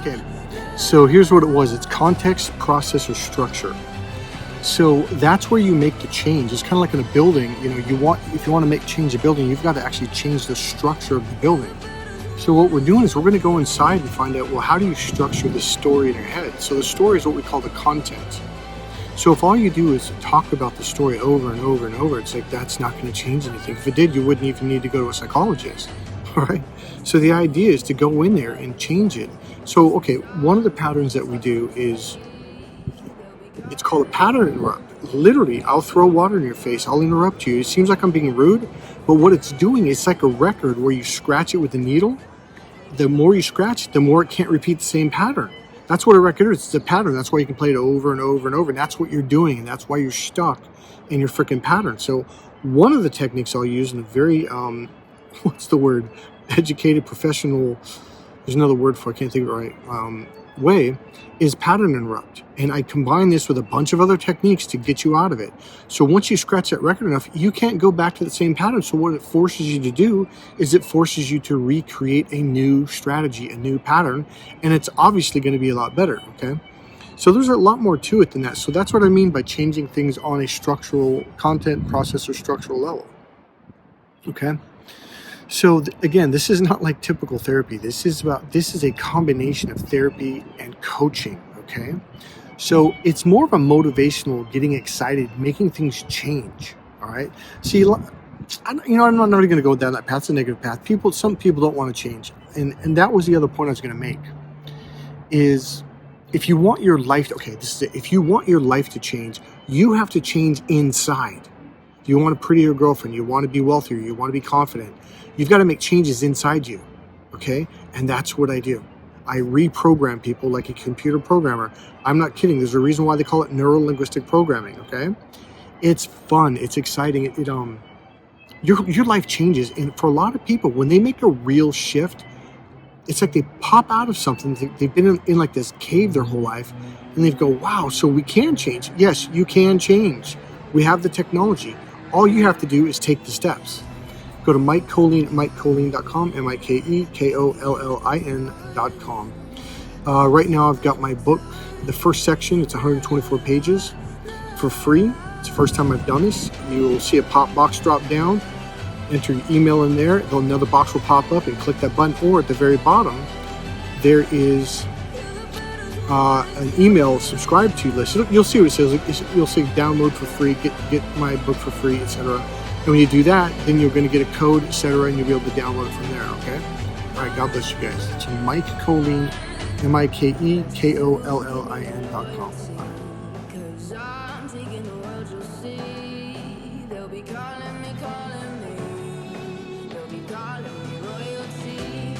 Okay, so here's what it was. It's context, process, or structure. So that's where you make the change. It's kind of like in a building, if you want to change a building, you've got to actually change the structure of the building. So what we're doing is we're going to go inside and find out, well, how do you structure the story in your head? So the story is what we call the content. So if all you do is talk about the story over and over and over, it's like that's not going to change anything. If it did, you wouldn't even need to go to a psychologist. All right. So the idea is to go in there and change it. So, okay, one of the patterns that we do is it's called a pattern interrupt. Literally, I'll throw water in your face. I'll interrupt you. It seems like I'm being rude, but what it's doing is like a record where you scratch it with a needle. The more you scratch it, the more it can't repeat the same pattern. That's what a record is. It's a pattern. That's why you can play it over and over and over. And that's what you're doing. And that's why you're stuck in your freaking pattern. So one of the techniques I'll use in a very, what's the word? Educated, professional, there's another word for it, I can't think of it right, way, is pattern interrupt. And I combine this with a bunch of other techniques to get you out of it. So once you scratch that record enough, you can't go back to the same pattern. So what it forces you to do is it forces you to recreate a new strategy, a new pattern, and it's obviously going to be a lot better, okay? So there's a lot more to it than that. So that's what I mean by changing things on a structural content, process, or structural level, okay? So again, this is not like typical therapy. This is a combination of therapy and coaching, okay? So it's more of a motivational, getting excited, making things change, all right? See, I'm not really going to go down that path. It's a negative path. Some people don't want to change. And that was the other point I was going to make is if you want your life, if you want your life to change, you have to change inside. If you want a prettier girlfriend, you want to be wealthier, you want to be confident, you've got to make changes inside you, okay? And that's what I do. I reprogram people like a computer programmer. I'm not kidding. There's a reason why they call it neuro-linguistic programming, okay? It's fun. It's exciting. Your life changes. And for a lot of people, when they make a real shift, it's like they pop out of something. They've been in like this cave their whole life, and they go, wow, so we can change. Yes, you can change. We have the technology. All you have to do is take the steps. Go to MikeKollin.com, MikeKollin.com. Right now I've got my book, the first section, it's 124 pages for free. It's the first time I've done this. You'll see a pop box drop down, enter your email in there, another box will pop up and click that button, or at the very bottom, there is an email subscribe to list. You'll see what it says. You'll say download for free, get my book for free, etc. And when you do that, then you're going to get a code, etc., and you'll be able to download it from there, okay? All right, God bless you guys. It's Mike Kollin, MikeKollin.com. Cause I'm taking the world, you'll see. They'll be calling me. They'll be calling me royalty.